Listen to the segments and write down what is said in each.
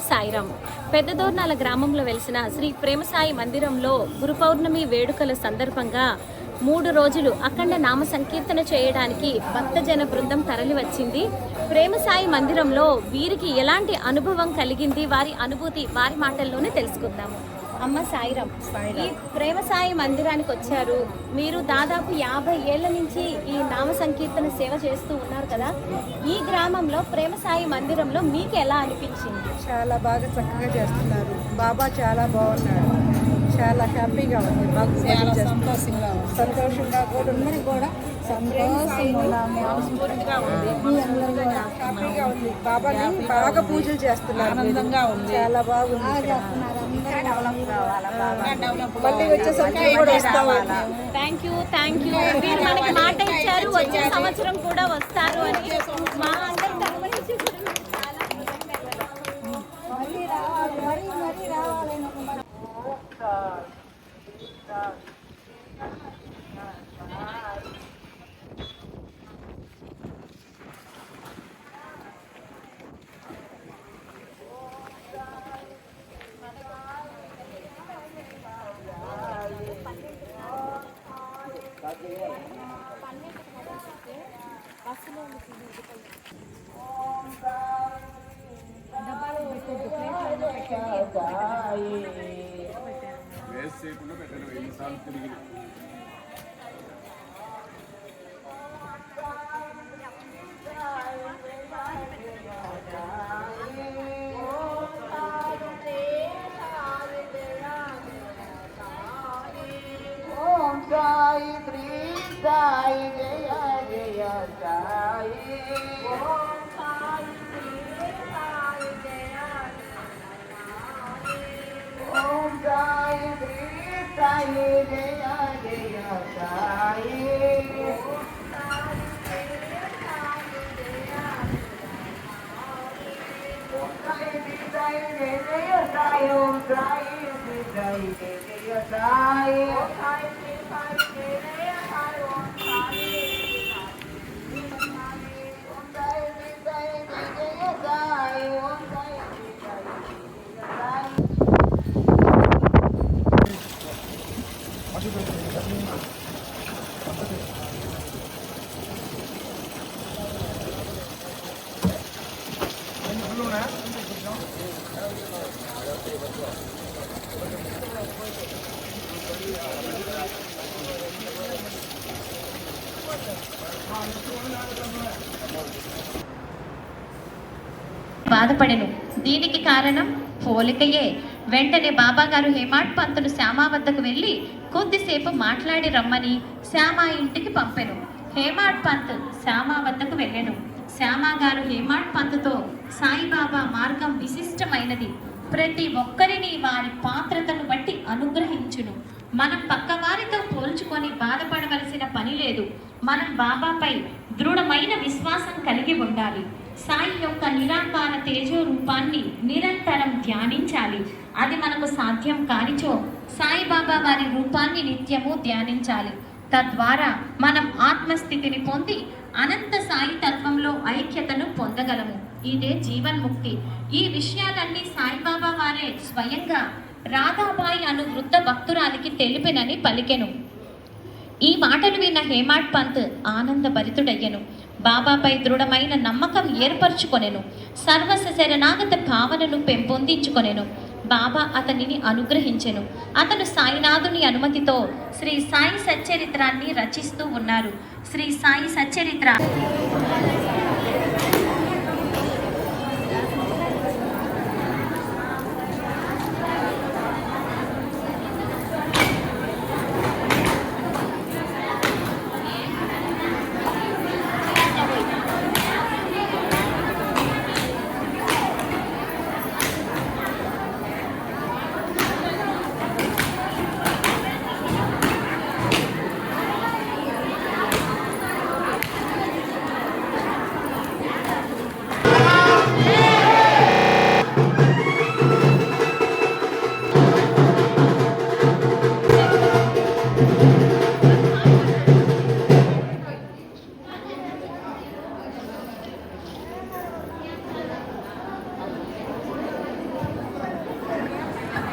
సాయిరాం. పెద్దదోర్నాల గ్రామంలో వెలిసిన శ్రీ ప్రేమసాయి మందిరంలో గురు పౌర్ణమి వేడుకల సందర్భంగా 3 రోజులు అఖండ నామ సంకీర్తన చేయడానికి భక్తజన బృందం తరలి వచ్చింది. ప్రేమసాయి మందిరంలో వీరికి ఎలాంటి అనుభవం కలిగింది, వారి అనుభూతి వారి మాటల్లోనే తెలుసుకుందాము. అమ్మ సాయిరాం, ఈ ప్రేమసాయి మందిరానికి వచ్చారు. మీరు దాదాపు 50 ఏళ్ల నుంచి ఈ నామ సంకీర్తన సేవ చేస్తూ ఉన్నారు కదా. ఈ గ్రామంలో ప్రేమసాయి మందిరంలో మీకు ఎలా అనిపించింది? చాలా బాగా చక్కగా చేస్తున్నారు. బాబా చాలా బాగున్నాడు. చాలా హ్యాపీగా ఉంది. మాకు చాలా సంతోషంగా కూడా ఉంది. హ్యాపీగా ఉంది. బాబాని బాగా పూజలు చేస్తున్నారు. ఆనందంగా ఉంది. చాలా బాగుంది. మళ్ళీ వచ్చేసరికి కూడా వస్తాము. Thank you. మీరు మనకి మాట ఇచ్చారు, వచ్చే సంవత్సరం కూడా వస్తారు అని. మా అందరి తరపు నుంచి వేస్ట్ చేయకుండా పెట్టారు. ఎన్నిసార్లు తిరిగి ఓం సాయి శ్రీ సాయి జయ జయ సాయి. ఓం సాయి శ్రీ సాయి జయ ఓం సాయి శ్రీ సాయి జయ జయ సాయి. ఓం సాయి శ్రీ సాయి జయ జయ సాయి. ఓం సాయి శ్రీ సాయి జయ జయ సాయి. ఓం సాయి శ్రీ సాయి జయ జయ సాయి. ఓం సాయి ఓం సాయి శ్రీ సాయి జయ జయ సాయి. ఓం సాయి శ్రీ సాయి జయ సాయి. బాధపడెను. దీనికి కారణం పోలికయే. వెంటనే బాబాగారు హేమాడ్ పంతులు శ్యామా వద్దకు వెళ్ళి కొద్దిసేపు మాట్లాడి రమ్మని శ్యామా ఇంటికి పంపెను. హేమాడ్ పంత్ శ్యామా వద్దకు వెళ్ళెను. శ్యామ గారు హేమాడ్ పంతుతో సాయిబాబా మార్గం విశిష్టమైనది, ప్రతి ఒక్కరిని వారి పాత్రతను బట్టి అనుగ్రహించును. మనం పక్కవారితో పోల్చుకొని బాధపడవలసిన పని లేదు. మనం బాబాపై దృఢమైన విశ్వాసం కలిగి ఉండాలి. సాయి యొక్క నిరాకార తేజో రూపాన్ని నిరంతరం ధ్యానించాలి. అది మనకు సాధ్యం కానిచో సాయిబాబా వారి రూపాన్ని నిత్యము ధ్యానించాలి. తద్వారా మనం ఆత్మస్థితిని పొంది అనంత సాయి తత్వంలో ఐక్యతను పొందగలము. ఇదే జీవన్ముక్తి. ఈ విషయాలన్నీ సాయిబాబా వారే స్వయంగా రాధాబాయి అను వృద్ధ భక్తురాలికి తెలిపినని పలికెను. ఈ మాటలు విన్న హేమాడ్ పంత్ ఆనందభరితుడయ్యను. బాబాపై దృఢమైన నమ్మకం ఏర్పరచుకొనెను. సర్వస్వ శరణాగత భావనను పెంపొందించుకొనెను. బాబా అతనిని అనుగ్రహించెను. అతను సాయినాథుని అనుమతితో శ్రీ సాయి సచ్చరిత్రాన్ని రచిస్తూ ఉన్నారు. శ్రీ సాయి సచ్చరిత్ర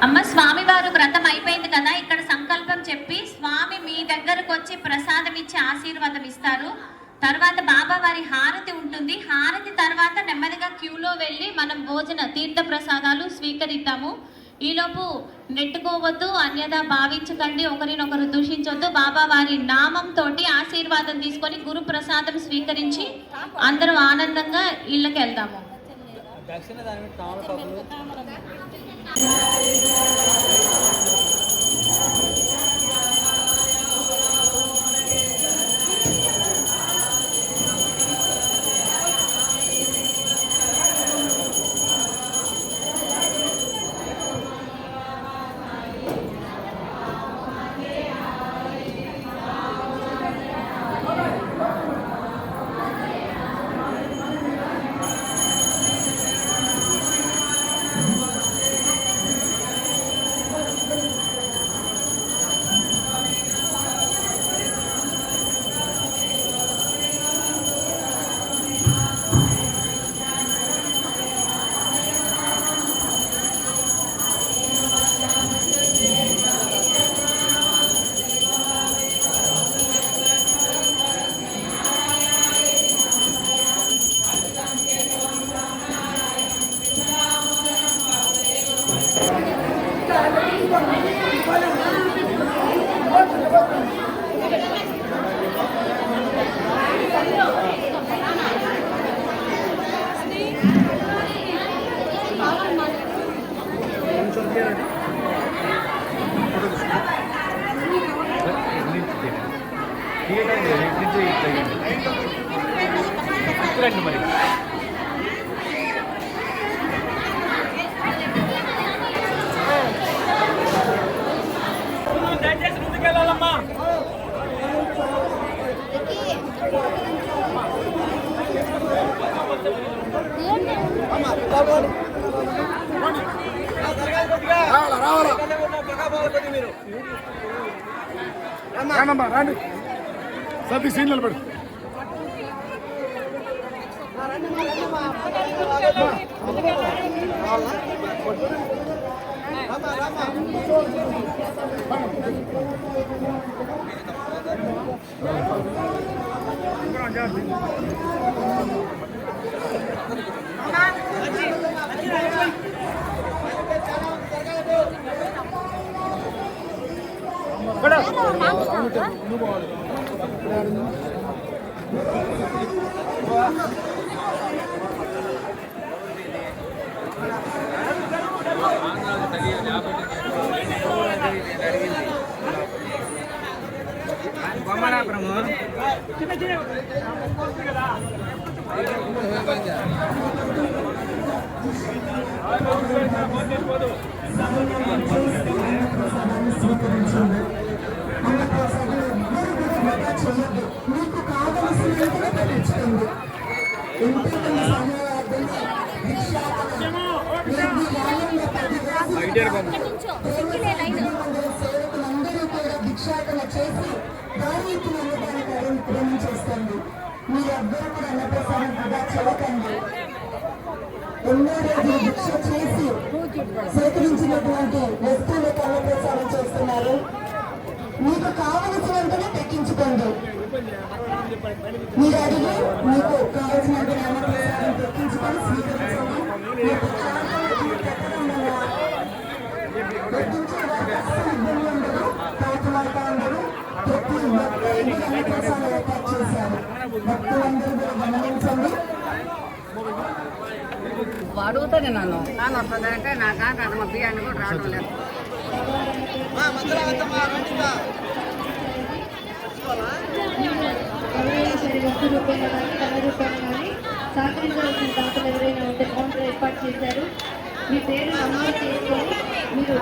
అమ్మ, స్వామివారు వ్రతం అయిపోయింది కదా, ఇక్కడ సంకల్పం చెప్పి స్వామి మీ దగ్గరకు వచ్చి ప్రసాదం ఇచ్చి ఆశీర్వాదం ఇస్తారు. తర్వాత బాబా వారి హారతి ఉంటుంది. హారతి తర్వాత నెమ్మదిగా క్యూలో వెళ్ళి మనం భోజన తీర్థ ప్రసాదాలు స్వీకరిద్దాము. ఈలోపు నెట్టుకోవద్దు, అన్యదా భావించకండి, ఒకరినొకరు దూషించొద్దు. బాబా వారి నామంతో ఆశీర్వాదం తీసుకొని గురు ప్రసాదం స్వీకరించి అందరూ ఆనందంగా ఇళ్ళకి వెళ్దాము. మరి దయచేసి ముందుకెళ్ళాలమ్మా. రానమ్మా, రాండి. సర్ది సీన్ నిలబడు. బొమ్మలాపురము చిన్న చిన్న మీకు కావలసినంతనే పెట్టించుకోండి. ఎంతో మంది సమయార్థులు సేవకులందరూ కూడా భిక్షాటన చేసి దానికి అన్నదాన కార్యక్రమం చేస్తుంది. మీరెవ్వరూ కూడా అన్నప్రసాదం వృధా చేయకండి. ఎన్నో రోజులు భిక్ష చేసి సేకరించినటువంటి వస్తువులకు అన్నప్రసాదం చేస్తున్నారు. మీకు కావలసినంతనే పెట్టించుకోండి. మీరు అడిగి మీకు కావలసినంత అన్నప్రసాదం పెట్టించుకొని స్వీకరించండి. మీకు పెట్టడం వల్ల పెట్టించే వారికి అస్సలు ఇబ్బంది ఉండదు, పేదవాళ్ళ ఉండదు. ప్రతి ఒక్కరికి అన్నప్రసాదం ఏర్పాటు చేశారు. భక్తులందరూ కూడా గమనించండి. అడుగుతాను నన్ను వస్తుందంటే నా కాక మా బియ్యాన్ని కూడా రావడం లేదు. ఎవరైనా సరే వస్తు రూపంలో కానీ ధన రూపంలో కానీ సహకరించవలసిన దాతలు ఎవరైనా ఉంటే కౌంటర్ ఏర్పాటు చేశారు. మీ పేరు నమోదు చేసుకొని మీరు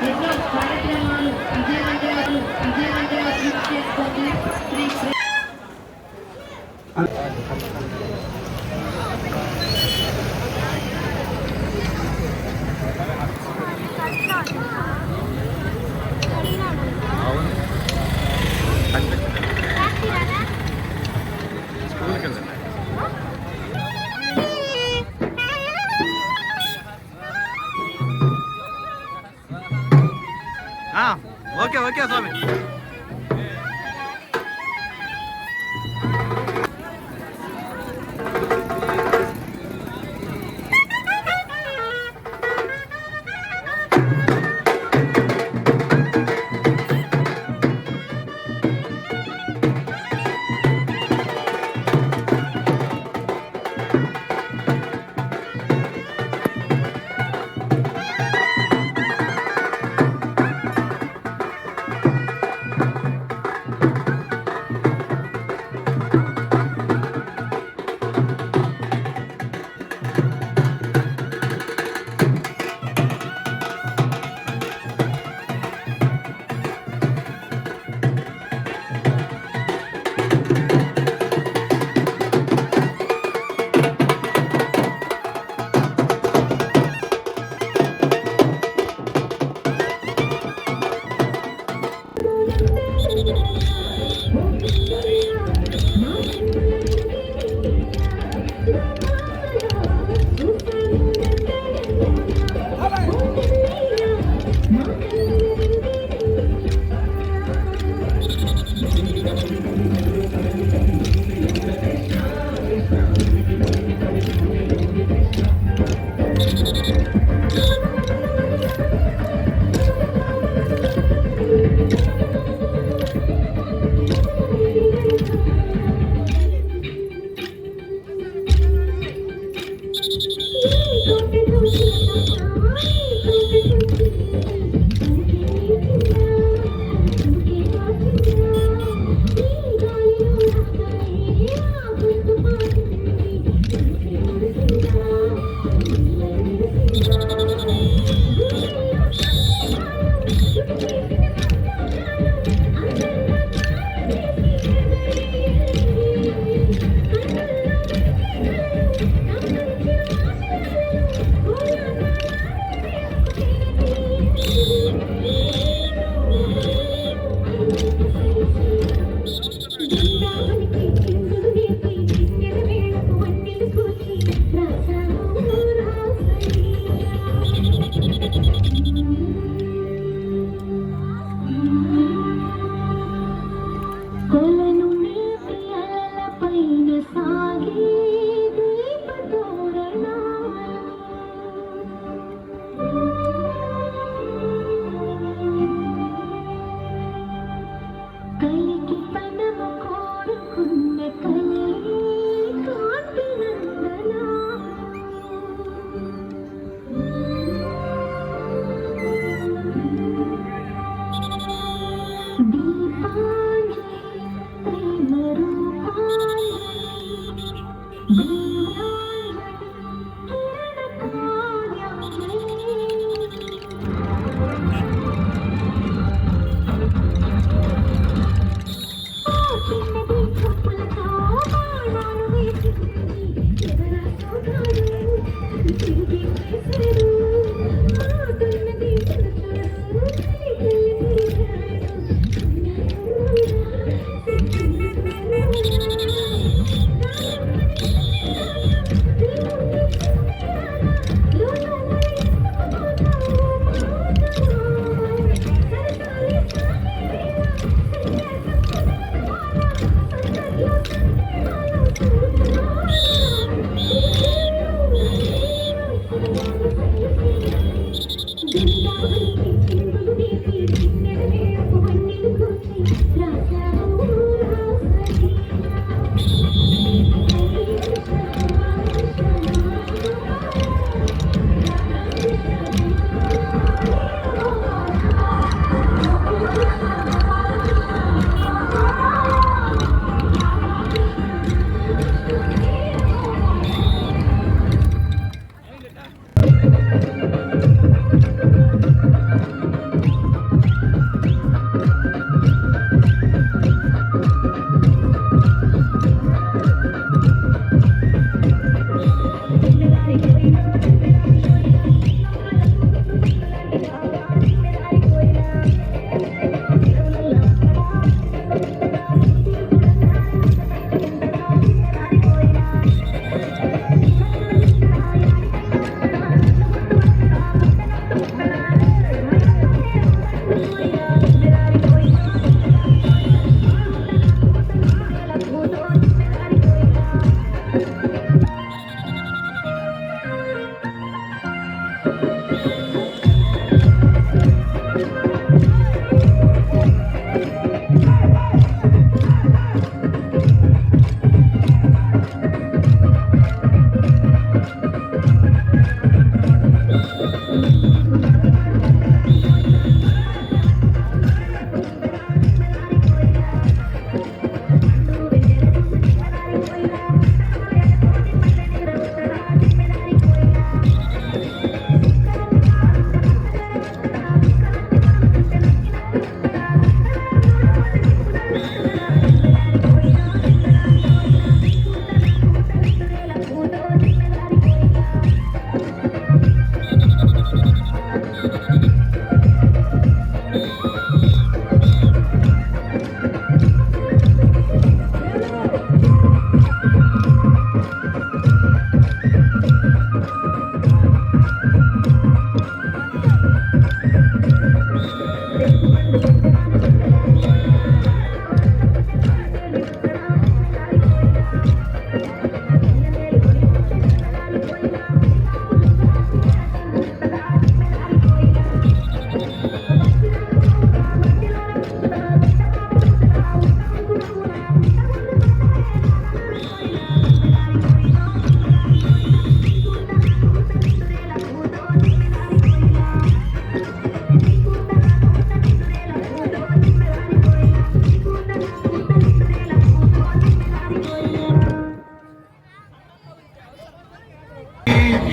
ఎన్నో కార్యక్రమాలు విజయవంతంగా పూర్తి చేసుకొని ఓకే ఓకే స్వామి.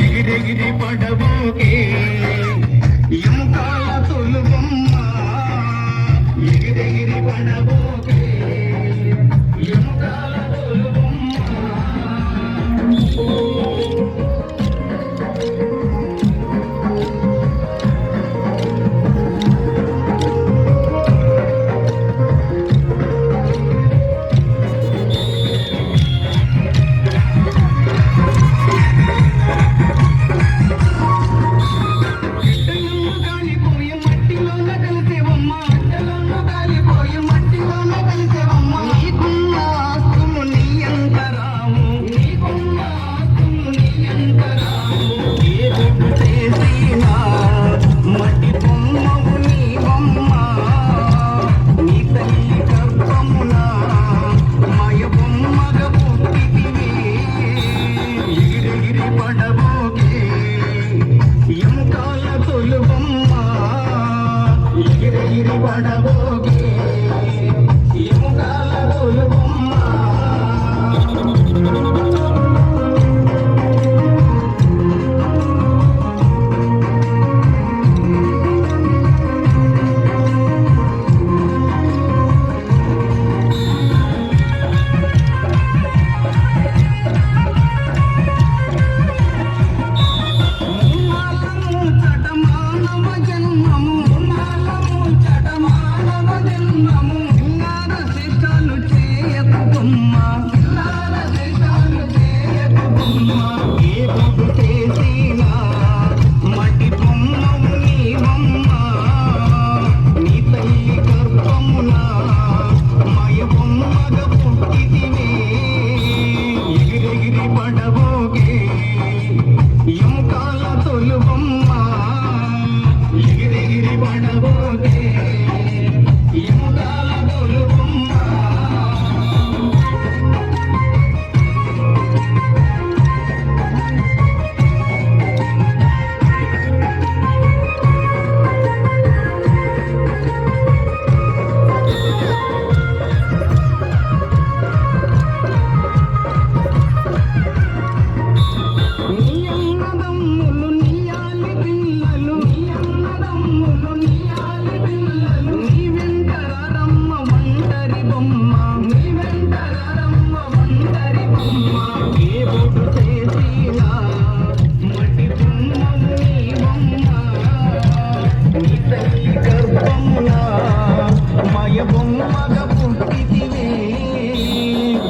ఎగిరెగిరి పడబోకే ఎముకాల తొలుబొమ్మ ఎగిరెగిరి పడబోకే ఎముకాల తొలుబొమ్మ మట్టిలోన ఎగిరెగిరి పడబోకే ఎముకాల తొలుబొమ్మ ఎగిరెగిరి పడబోకే ఎముకాల తొలుబొమ్మ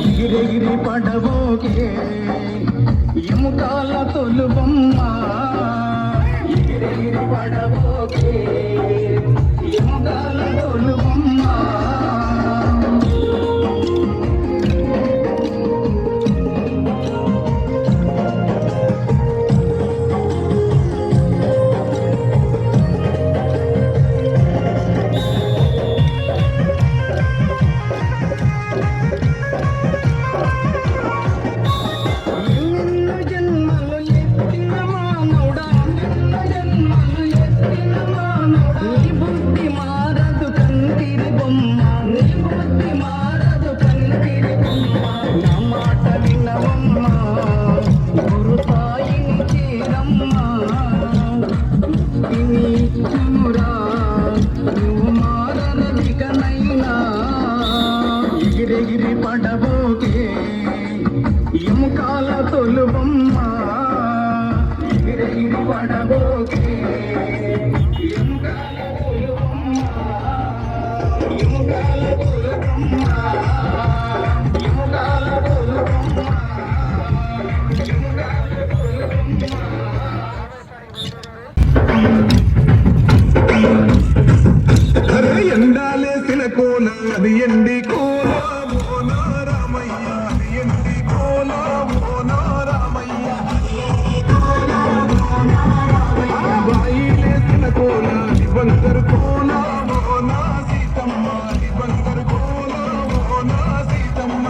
ఎగిరెగిరి పడబోకే ఎముకాల తొలుబొమ్మ ఎగిరెగిరి పడబోకే ఎముకాల తొలుబొమ్మ ఎగిరెగిరి పడబోకే ఎముకాల తొలుబొమ్మ ఎగిరెగిరి పడబోకే ఎముకాల తొలుబొమ్మ ఎముకాల తొలుబొమ్మ ఎముకాల తొలుబొమ్మ ఎముకాల తొలుబొమ్మ ఎండాలేసిన కోన అది ఎండి కోన మోనా రామయ్య అది ఎండి కోన మోనా రామయ్య బాయిలేసిన కోన అది బంగారు కోన మోనా సీతమ్మ అది బంగారు కోన మోనా సీతమ్మ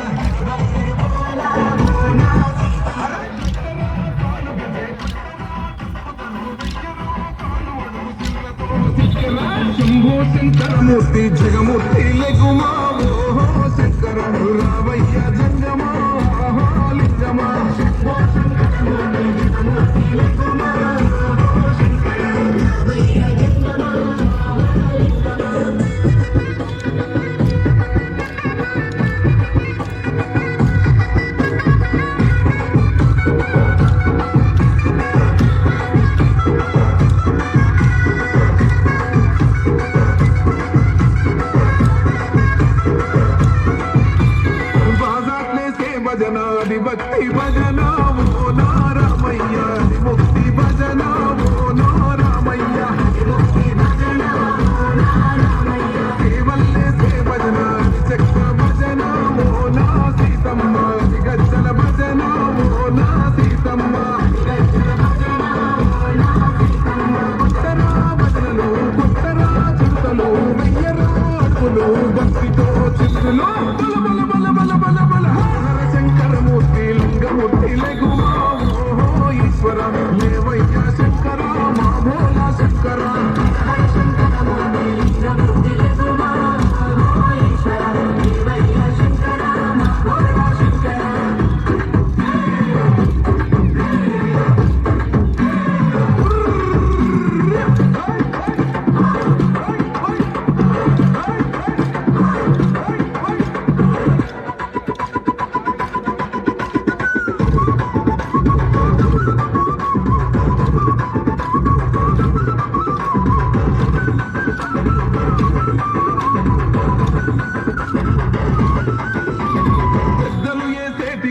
శంభో శంకరమూర్తి జగమూర్తి లెగుమా ఓహో శంకర రావయ్య జంగమా లింగమా శంభో శంకరమూర్తి జగమూర్తి లెగుమా ఓహో శంకర రావయ్య జంగమా భజన అది భక్తి భజన ఓ నారామయ్య అది ముక్తి భజన ఓ నారామయ్య ముక్తి భజన ఓ నారామయ్య కేవల్లే సే భజన చక్ర భజన ఓ నా సీతమ్మ గజ్జల భజన ఓ నా సీతమ్మ గజ్జల భజన ఓ నా సీతమ్మ కొత్తరా భజనలు కొత్తరా చింతలు వెయ్యరా అడుగులు భక్తితో చిత్తులు బల బల బల బల బల బల శంకరమూర్తి లింగమూర్తి లెగుమా ఓహో ఈశ్వర లేవయ్య శంకర మా భోలా శంకర శంకరమూర్తి లింగమూర్తి లెగుమా ఓహో ఈశ్వర లేవయ్య శంకర మా భోలా శంకర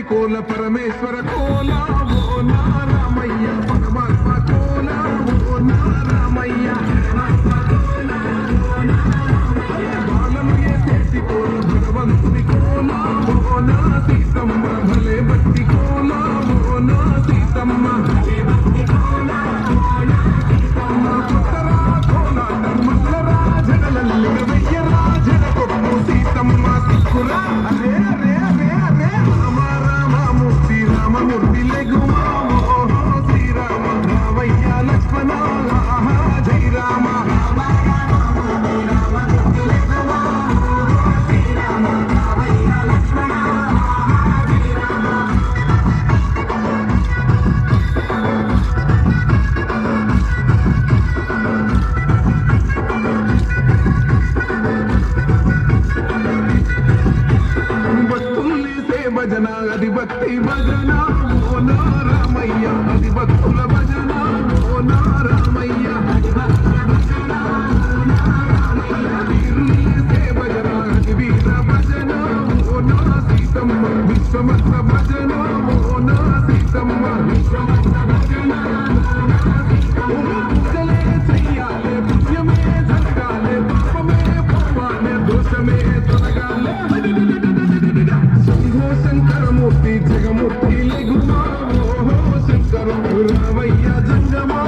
కోల పరమేశ్వర కోల ఓ నారామయ్య పరమాత్మ కోల ఓ నారామయ్య బాలము ఏ చేతి కోల భగవంతుని కోల ఓ నా సీతమ్మ భలే భక్తి కోల శంకరమూర్తి లెగుమా ఓహో శ్రీరామ రామయ్య లక్ష్మణ ఆహా జై రామ భజన అది భక్తి భజన ఓ నా రామయ్య అది భక్తుల భజన ఓ నా రామయ్య భజన అది వీర భజన ఓ నా సీతమ్మ విశ్వమత్త భజన ఓ నా సీతమ్మ విశ్వమత్త భజన పూజలే చెయ్యాలే పుణ్యమే జరగాలే పాపమే పోవాలే దోషమే తొలగాలే శంభో శంకరమూర్తి జగమూర్తి లెగుమా ఓహో శంకరు రామయ్య జంగమా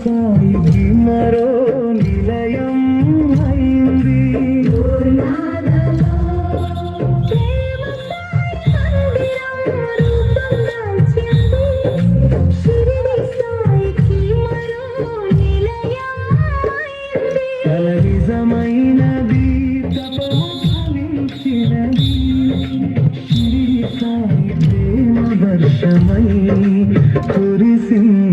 సాయికి మరో నిలయం అయింది. కలవిజమైనది తపలించినది షిరిడి సాయి ప్రేమ వర్షమై కురిసింది.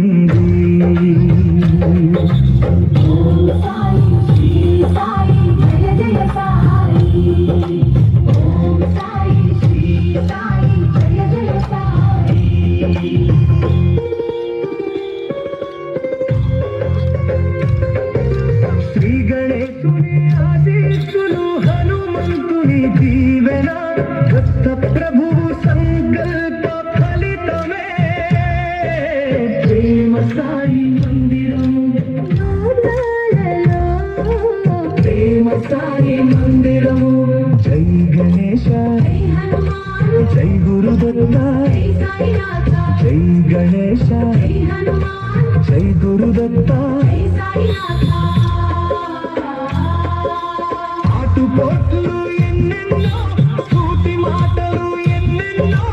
సాయి మందిరము జై గణేశ జై గురుదత్త జై గణేశ జై గురుదత్త ఆటుపోట్లు ఎన్నెన్నో స్ఫూర్తి మాటలు ఎన్నెన్నో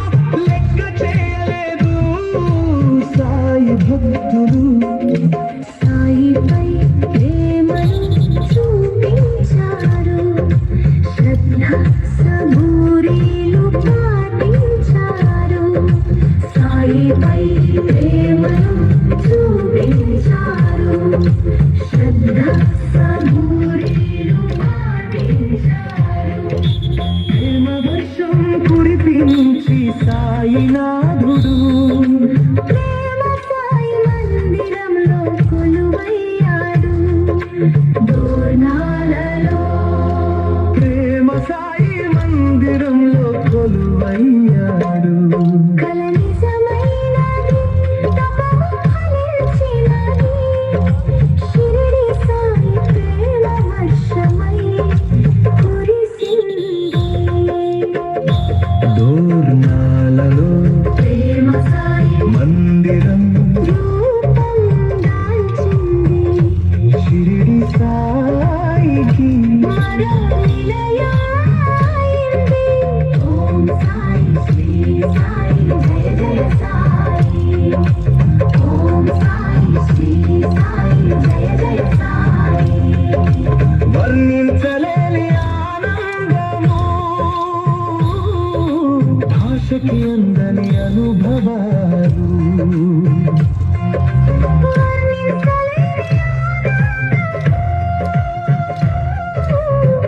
లెక్క చేయలేదు సాయి భక్తులు సాయిపై ప్రేమను చూపించారు శ్రద్ధ సబూరీలు పాటించారు సాయిపై ప్రేమను చూపించారు శ్రద్ధ సబూరీలు పాటించారు ప్రేమ వర్షం కురిపించి సాయినాథుడు ప్రేమ సాయి మందిరంలో కొలువయ్యాడు దోర్నాలలో ప్రేమ సాయి మందిరంలో కొలువయ్యాడు కల నిజమైనది తపము ఫలించినది షిరిడి సాయి ప్రేమ వర్షమై కురిసింది దోర్నాలలో ప్రేమ సాయి మందిరం రూపం దాల్చింది షిరిడి సాయికి మరో నిలయమైంది ఓం సాయి శ్రీ సాయి జయ జయ సాయి ఓం సాయి శ్రీ సాయి జయ జయ సాయి వర్ణించలేని ఆనందము భాషకి అందని అనుభవాలు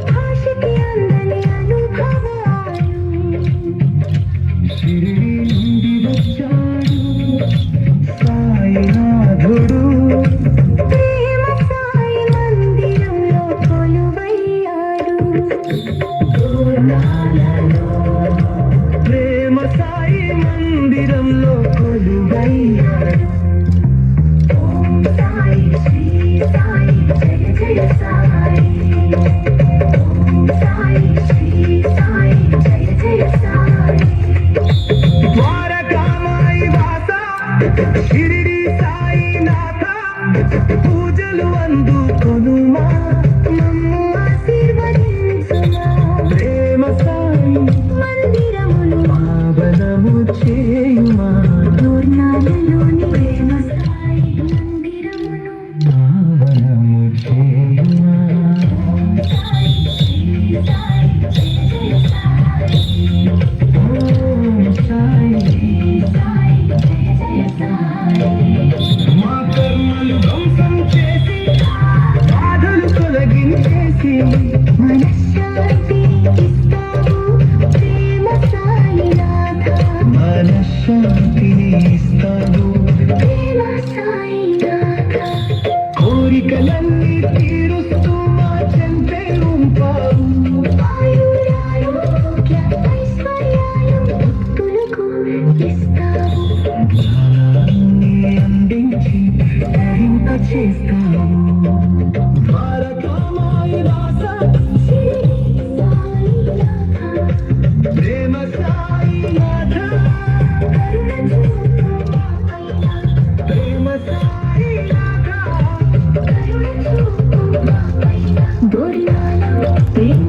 భాషకి అందని అనుభవాలు షిరిడి నుండి వచ్చాడు సాయినాథుడు ప్రేమ సాయి మందిరంలో కొలువయ్యాడు ప్రేమ సాయి మందిరంలో కొలువయ్యాడు ఓం సాయి శ్రీ సాయి జయ జయ సాయి ఓం సాయి శ్రీ సాయి జయ జయ సాయి ద్వారకామాయి వాస షిరిడి సాయినాథ పూజలు అందుకొనుమా నన్ను ఆశీర్వదించుమా ప్రేమ సాయి మందిరములు పావనము చేయుమా దూర్నాలలోని ప్రేమ సాయి మందిరమును పావనము చేయుమా సాయి శ్రీ సాయి జయ జయ సాయి ఓం సాయి సాయి జయ జయ సాయి మా కర్మలు ధ్వంసం చేసి బాధలు తొలగించేసి మనశ్శాంతి ఇస్తావు ప్రేమ సాయినాథ మనశ్శాంతిని ఇస్తాడు ప్రేమ సాయినాథ కోరికలన్నీ తీరుస్తూ మా చెంతే ఉంపావు ఆయురారోగ్య ఐశ్వర్యాలు భక్తులకు ఇస్తావు జ్ఞానాన్ని అందించి తరింప చేస్తావు భారతమాయి రాస షిరిడి సాయినాథ ప్రేమ సాయినాథ కరుణ చూపు మాపైన ప్రేమ సాయినాథ కరుణ చూపు మాపైన దూర్నాల ప్రేమ